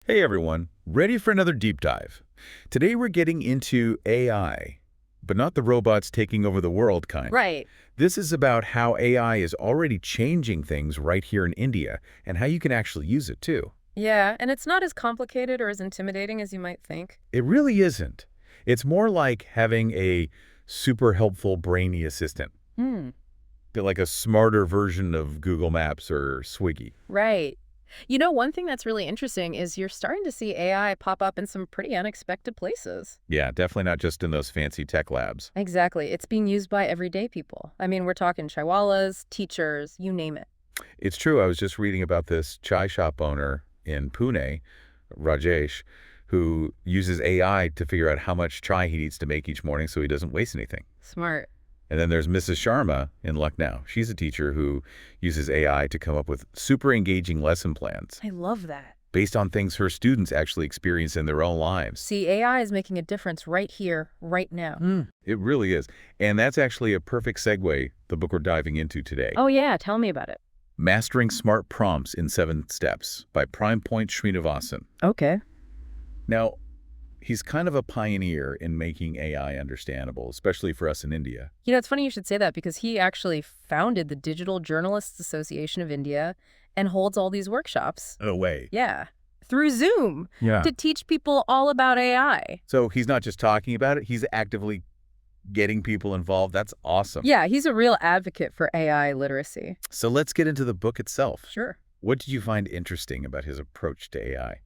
Hey everyone, ready for another deep dive? Today we're getting into AI, but not the robots taking over the world kind. Right. This is about how AI is already changing things right here in India and how you can actually use it too. Yeah, and it's not as complicated or as intimidating as you might think. It really isn't. It's more like having a super helpful brainy assistant, Hmm. like a smarter version of Google Maps or Swiggy. Right. One thing that's really interesting is you're starting to see AI pop up in some pretty unexpected places. Yeah, definitely not just in those fancy tech labs. Exactly. It's being used by everyday people. I mean, we're talking chihuahuas, teachers, you name it. It's true. I was just reading about this chai shop owner in Pune, Rajesh, who uses AI to figure out how much chai he needs to make each morning so he doesn't waste anything. Smart. And then there's Mrs. Sharma in Lucknow. She's a teacher who uses AI to come up with super engaging lesson plans I love that. based on things her students actually experience in their own lives. See, AI is making a difference right here, right now. It really is. And that's actually a perfect segue, the book we're diving into today. Oh, yeah. Tell me about it. Mastering Smart Prompts in 7 Steps by Prime Point Srinivasan. Okay. Now, he's kind of a pioneer in making AI understandable, especially for us in India. It's funny you should say that because he actually founded the Digital Journalists Association of India and holds all these workshops. No way. Yeah. Through Zoom Yeah. to teach people all about AI. So he's not just talking about it, he's actively getting people involved. That's awesome. Yeah, he's a real advocate for AI literacy. So let's get into the book itself. Sure. What did you find interesting about his approach to AI?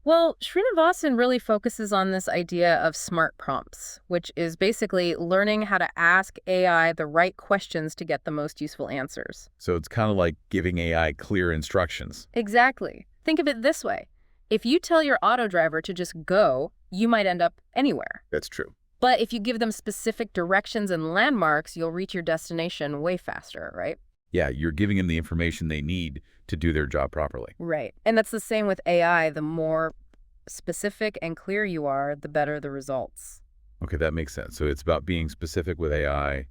Well, Srinivasan really focuses on this idea of smart prompts, which is basically learning how to ask AI the right questions to get the most useful answers. So it's kind of like giving AI clear instructions. Exactly. Think of it this way. If you tell your auto driver to just go, you might end up anywhere. That's true. But if you give them specific directions and landmarks, you'll reach your destination way faster, right? Yeah, you're giving them the information they need to do their job properly. Right. And that's the same with AI. The more specific and clear you are, the better the results. Okay, that makes sense. So it's about being specific with AI,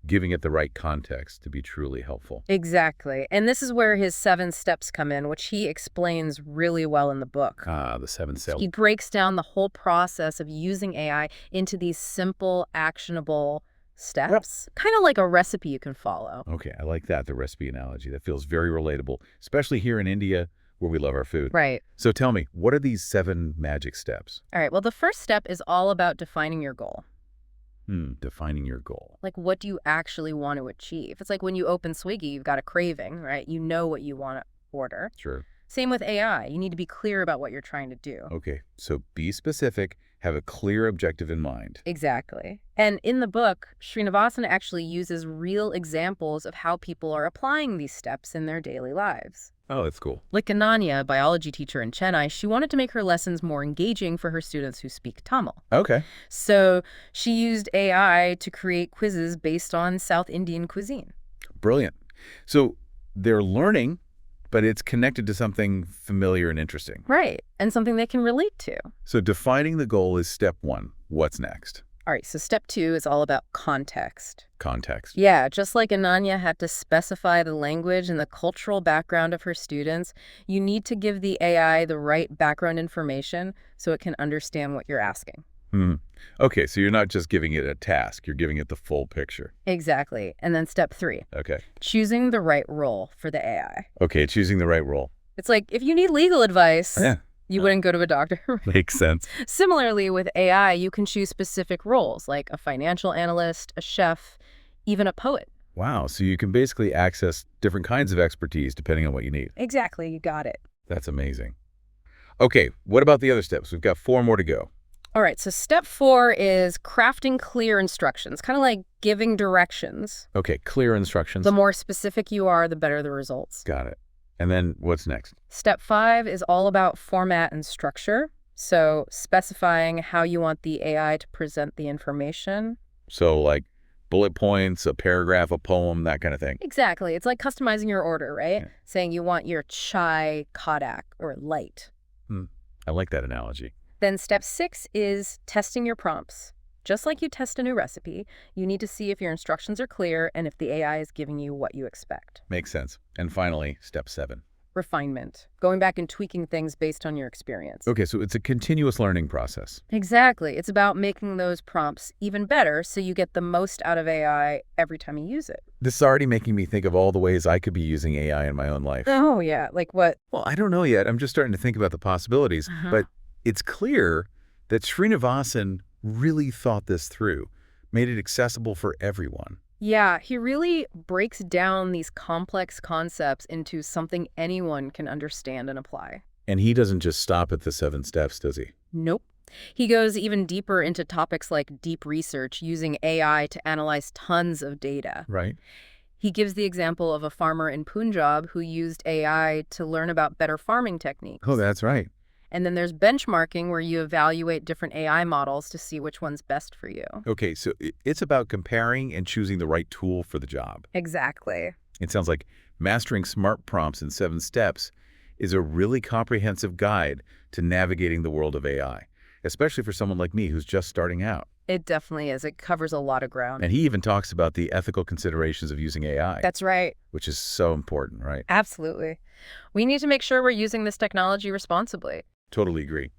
giving it the right context to be truly helpful. Exactly. And this is where his 7 steps come in, which he explains really well in the book. The 7 steps. He breaks down the whole process of using AI into these simple, actionable steps, kind of like a recipe you can follow. Okay, I like that, the recipe analogy. That feels very relatable, especially here in India where we love our food. Right. So tell me, what are these 7 magic steps? All right. Well, the first step is all about defining your goal. Defining your goal. Like, what do you actually want to achieve? It's like when you open Swiggy, you've got a craving, right? You know what you want to order. Sure. Same with AI. You need to be clear about what you're trying to do. Okay, so be specific, have a clear objective in mind. Exactly. And in the book, Srinivasan actually uses real examples of how people are applying these steps in their daily lives. Oh, that's cool. Like Ananya, a biology teacher in Chennai, she wanted to make her lessons more engaging for her students who speak Tamil. Okay. So she used AI to create quizzes based on South Indian cuisine. Brilliant. So they're learning, but it's connected to something familiar and interesting. Right. And something they can relate to. So defining the goal is step 1. What's next? All right, so step 2 is all about context. Context. Yeah, just like Ananya had to specify the language and the cultural background of her students, you need to give the AI the right background information so it can understand what you're asking. Okay, so you're not just giving it a task, you're giving it the full picture. Exactly. And then step 3, Okay. choosing the right role for the AI. Okay, choosing the right role. It's like if you need legal advice, Yeah. you wouldn't go to a doctor. Makes sense. Similarly, with AI, you can choose specific roles like a financial analyst, a chef, even a poet. Wow, so you can basically access different kinds of expertise depending on what you need. Exactly, you got it. That's amazing. Okay, what about the other steps? We've got 4 more to go. All right, so step 4 is crafting clear instructions, kind of like giving directions. Okay, clear instructions. The more specific you are, the better the results. Got it. And then what's next? Step 5 is all about format and structure. So specifying how you want the AI to present the information. So like bullet points, a paragraph, a poem, that kind of thing. Exactly. It's like customizing your order, right? Yeah. Saying you want your chai Kodak or light. I like that analogy. Then step 6 is testing your prompts. Just like you test a new recipe, you need to see if your instructions are clear and if the AI is giving you what you expect. Makes sense. And finally, step 7. refinement, going back and tweaking things based on your experience. Okay, so it's a continuous learning process. Exactly. It's about making those prompts even better so you get the most out of AI every time you use it. This is already making me think of all the ways I could be using AI in my own life. Oh, yeah. Like what? Well, I don't know yet. I'm just starting to think about the possibilities. But it's clear that Srinivasan really thought this through, made it accessible for everyone. Yeah, he really breaks down these complex concepts into something anyone can understand and apply. And he doesn't just stop at the 7 steps, does he? Nope. He goes even deeper into topics like deep research, using AI to analyze tons of data. Right. He gives the example of a farmer in Punjab who used AI to learn about better farming techniques. Oh, that's right. And then there's benchmarking, where you evaluate different AI models to see which one's best for you. Okay, so it's about comparing and choosing the right tool for the job. Exactly. It sounds like mastering smart prompts in 7 steps is a really comprehensive guide to navigating the world of AI, especially for someone like me who's just starting out. It definitely is. It covers a lot of ground. And he even talks about the ethical considerations of using AI. That's right. Which is so important, right? Absolutely. We need to make sure we're using this technology responsibly. Totally agree.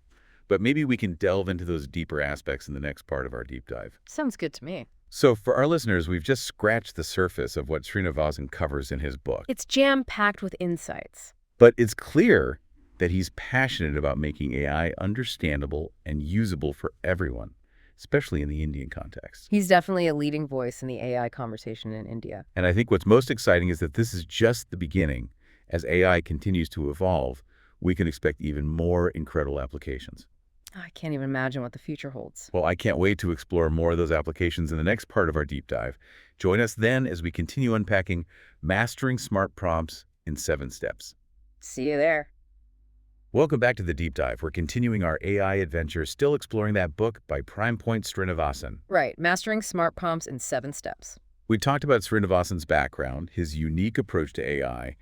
But maybe we can delve into those deeper aspects in the next part of our deep dive. Sounds good to me. So for our listeners, we've just scratched the surface of what Srinivasan covers in his book. It's jam-packed with insights. But it's clear that he's passionate about making AI understandable and usable for everyone, especially in the Indian context. He's definitely a leading voice in the AI conversation in India. And I think what's most exciting is that this is just the beginning. As AI continues to evolve, we can expect even more incredible applications. I can't even imagine what the future holds. Well, I can't wait to explore more of those applications in the next part of our deep dive. Join us then as we continue unpacking mastering smart prompts in 7 steps. See you there. Welcome back to the deep dive. We're continuing our AI adventure, still exploring that book by Prime Point Srinivasan. Right, mastering smart prompts in 7 steps. We talked about Srinivasan's background, his unique approach to AI,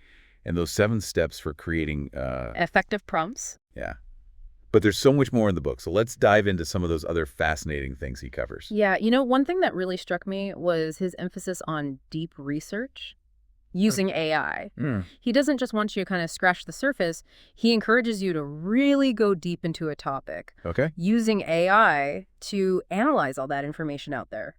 and those 7 steps for creating Effective prompts. Yeah. But there's so much more in the book, so let's dive into some of those other fascinating things he covers. Yeah, one thing that really struck me was his emphasis on deep research using AI. He doesn't just want you to kind of scratch the surface. He encourages you to really go deep into a topic, Okay. using AI to analyze all that information out there.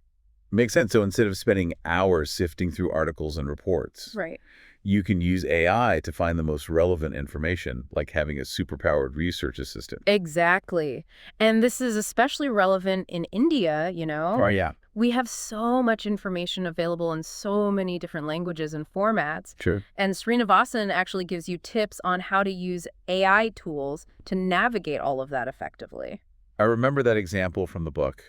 Makes sense. So instead of spending hours sifting through articles and reports, Right. you can use AI to find the most relevant information, like having a superpowered research assistant. Exactly. And this is especially relevant in India, Oh, yeah. We have so much information available in so many different languages and formats. Sure. And Srinivasan actually gives you tips on how to use AI tools to navigate all of that effectively. I remember that example from the book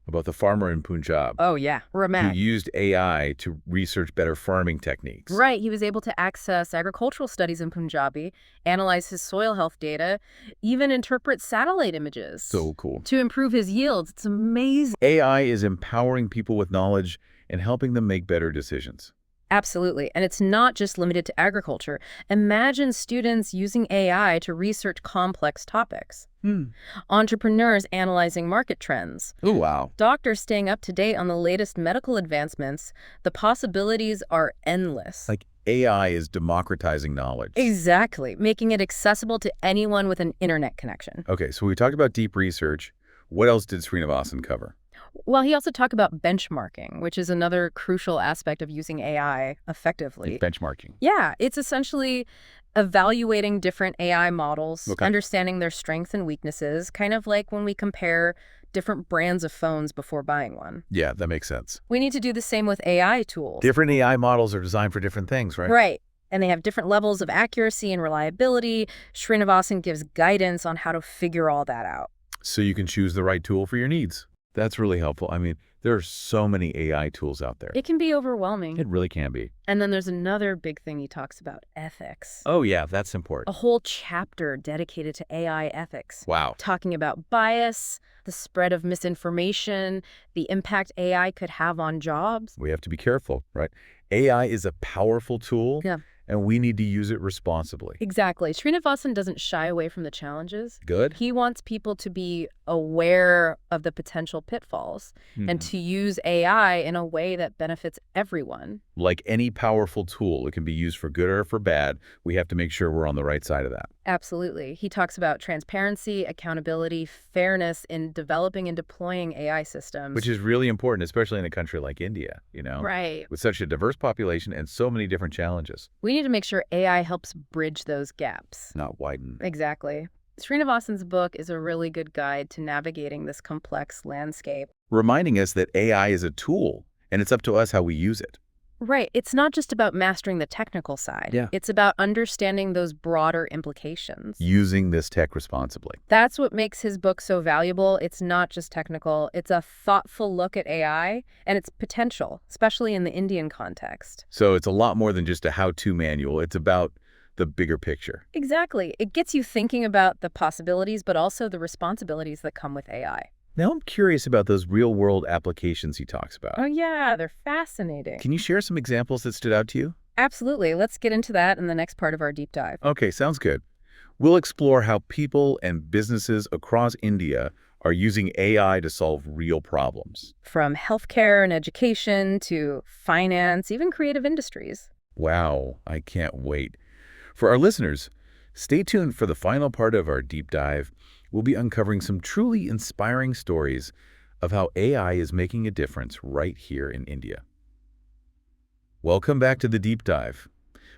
about the farmer in Punjab Oh, yeah. who Ramat. used AI to research better farming techniques. Right. He was able to access agricultural studies in Punjabi, analyze his soil health data, even interpret satellite images. So cool. To improve his yields. It's amazing. AI is empowering people with knowledge and helping them make better decisions. Absolutely. And it's not just limited to agriculture. Imagine students using AI to research complex topics. Entrepreneurs analyzing market trends. Oh, wow. Doctors staying up to date on the latest medical advancements. The possibilities are endless. Like AI is democratizing knowledge. Exactly. Making it accessible to anyone with an internet connection. Okay, so we talked about deep research. What else did Srinivasan cover? Well, he also talked about benchmarking, which is another crucial aspect of using AI effectively. Benchmarking. Yeah, it's essentially evaluating different AI models, Okay. understanding their strengths and weaknesses, kind of like when we compare different brands of phones before buying one. Yeah, that makes sense. We need to do the same with AI tools. Different AI models are designed for different things, right? Right. And they have different levels of accuracy and reliability. Srinivasan gives guidance on how to figure all that out. So you can choose the right tool for your needs. That's really helpful. I mean, there are so many AI tools out there. It can be overwhelming. It really can be. And then there's another big thing he talks about, ethics. Oh, yeah, that's A important. whole chapter dedicated to AI ethics. Wow. Talking about bias, the spread of misinformation, the impact AI could have on jobs. We have to be careful, right? AI is a powerful tool. Yeah. and we need to use it responsibly. Exactly. Srinivasan doesn't shy away from the challenges. Good? He wants people to be aware of the potential pitfalls and to use AI in a way that benefits everyone. Like any powerful tool, it can be used for good or for bad. We have to make sure we're on the right side of that. Absolutely. He talks about transparency, accountability, fairness in developing and deploying AI systems. Which is really important, especially in a country like India, Right. with such a diverse population and so many different challenges. We need to make sure AI helps bridge those gaps. Not widen. Exactly. Srinivasan's book is a really good guide to navigating this complex landscape. Reminding us that AI is a tool, and it's up to us how we use it. Right. It's not just about mastering the technical side. Yeah. It's about understanding those broader implications. Using this tech responsibly. That's what makes his book so valuable. It's not just technical. It's a thoughtful look at AI and its potential, especially in the Indian context. So it's a lot more than just a how-to manual. It's about the bigger picture. Exactly. It gets you thinking about the possibilities, but also the responsibilities that come with AI. Now I'm curious about those real-world applications he talks about. Oh, yeah, they're fascinating. Can you share some examples that stood out to you? Absolutely. Let's get into that in the next part of our deep dive. Okay, sounds good. We'll explore how people and businesses across India are using AI to solve real problems. From healthcare and education to finance, even creative industries. Wow, I can't wait. For our listeners, stay tuned for the final part of our deep dive. We'll be uncovering some truly inspiring stories of how AI is making a difference right here in India. Welcome back to the deep dive.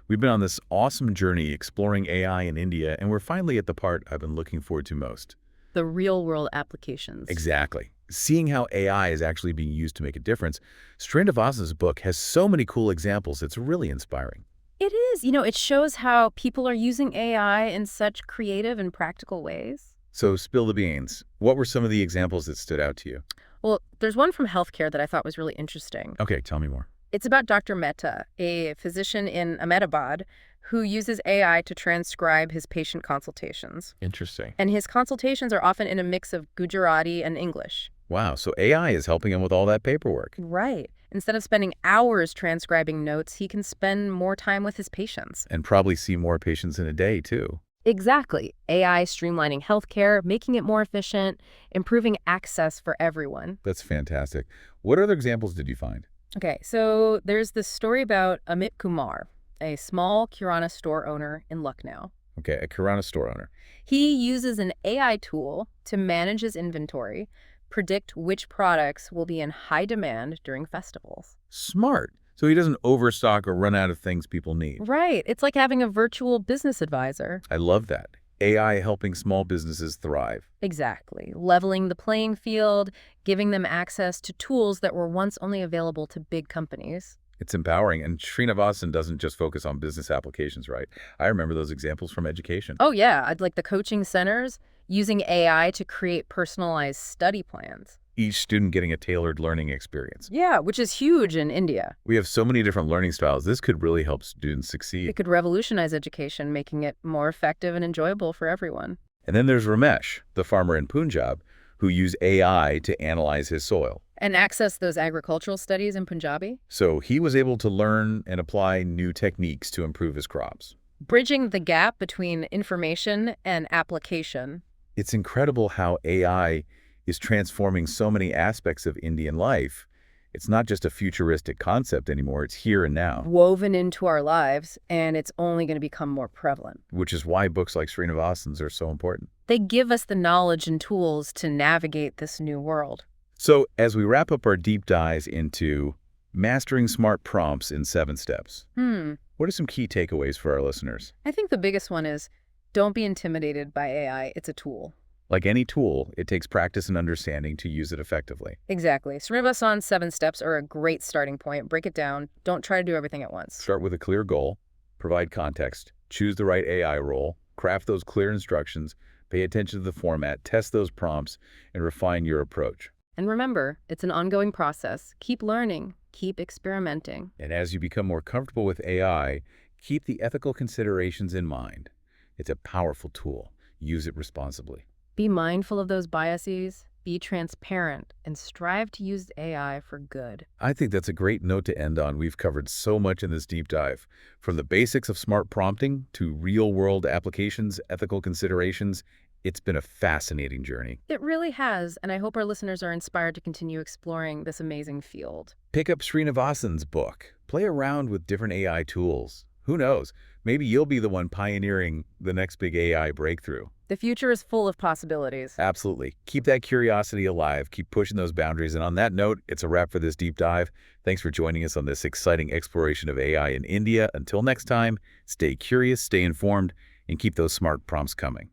We've been on this awesome journey exploring AI in India, and we're finally at the part I've been looking forward to most. The real-world applications. Exactly. Seeing how AI is actually being used to make a difference, Srinivasan's book has so many cool examples. It's really inspiring. It is. It shows how people are using AI in such creative and practical ways. So spill the beans. What were some of the examples that stood out to you? Well, there's one from healthcare that I thought was really interesting. Okay, tell me more. It's about Dr. Mehta, a physician in Ahmedabad who uses AI to transcribe his patient consultations. Interesting. And his consultations are often in a mix of Gujarati and English. Wow, so AI is helping him with all that paperwork. Right. Instead of spending hours transcribing notes, he can spend more time with his patients. And probably see more patients in a day, too. Exactly. AI streamlining healthcare, making it more efficient, improving access for everyone. That's fantastic. What other examples did you find? Okay, so there's this story about Amit Kumar, a small Kirana store owner in Lucknow. Okay, a Kirana store owner. He uses an AI tool to manage his inventory, predict which products will be in high demand during festivals. Smart. So he doesn't overstock or run out of things people need. Right. It's like having a virtual business advisor. I love that. AI helping small businesses thrive. Exactly. Leveling the playing field, giving them access to tools that were once only available to big companies. It's empowering, and Srinivasan doesn't just focus on business applications, right? I remember those examples from education. Oh, yeah. I'd like the coaching centers using AI to create personalized study plans. Each student getting a tailored learning experience. Yeah, which is huge in India. We have so many different learning styles. This could really help students succeed. It could revolutionize education, making it more effective and enjoyable for everyone. And then there's Ramesh, the farmer in Punjab, who used AI to analyze his soil. And access those agricultural studies in Punjabi. So he was able to learn and apply new techniques to improve his crops. Bridging the gap between information and application. It's incredible how AI is transforming so many aspects of Indian life. It's not just a futuristic concept anymore, it's here and now. Woven into our lives, and it's only going to become more prevalent. Which is why books like Srinivasan's are so important. They give us the knowledge and tools to navigate this new world. So as we wrap up our deep dives into mastering smart prompts in 7 steps, what are some key takeaways for our listeners? I think the biggest one is don't be intimidated by AI. It's a tool. Like any tool, it takes practice and understanding to use it effectively. Exactly. Srinivasan's 7 steps are a great starting point. Break it down. Don't try to do everything at once. Start with a clear goal, provide context, choose the right AI role, craft those clear instructions, pay attention to the format, test those prompts, and refine your approach. And remember, it's an ongoing process. Keep learning. Keep experimenting. And as you become more comfortable with AI, keep the ethical considerations in mind. It's a powerful tool. Use it responsibly. Be mindful of those biases. be transparent, and strive to use AI for good. I think that's a great note to end on. We've covered so much in this deep dive, from the basics of smart prompting to real-world applications, ethical considerations. It's been a fascinating journey. It really has, and I hope our listeners are inspired to continue exploring this amazing field. Pick up Srinivasan's book. Play around with different AI tools. Who knows? Maybe you'll be the one pioneering the next big AI breakthrough. The future is full of possibilities. Absolutely. Keep that curiosity alive. Keep pushing those boundaries. And on that note, it's a wrap for this deep dive. Thanks for joining us on this exciting exploration of AI in India. Until next time, stay curious, stay informed, and keep those smart prompts coming.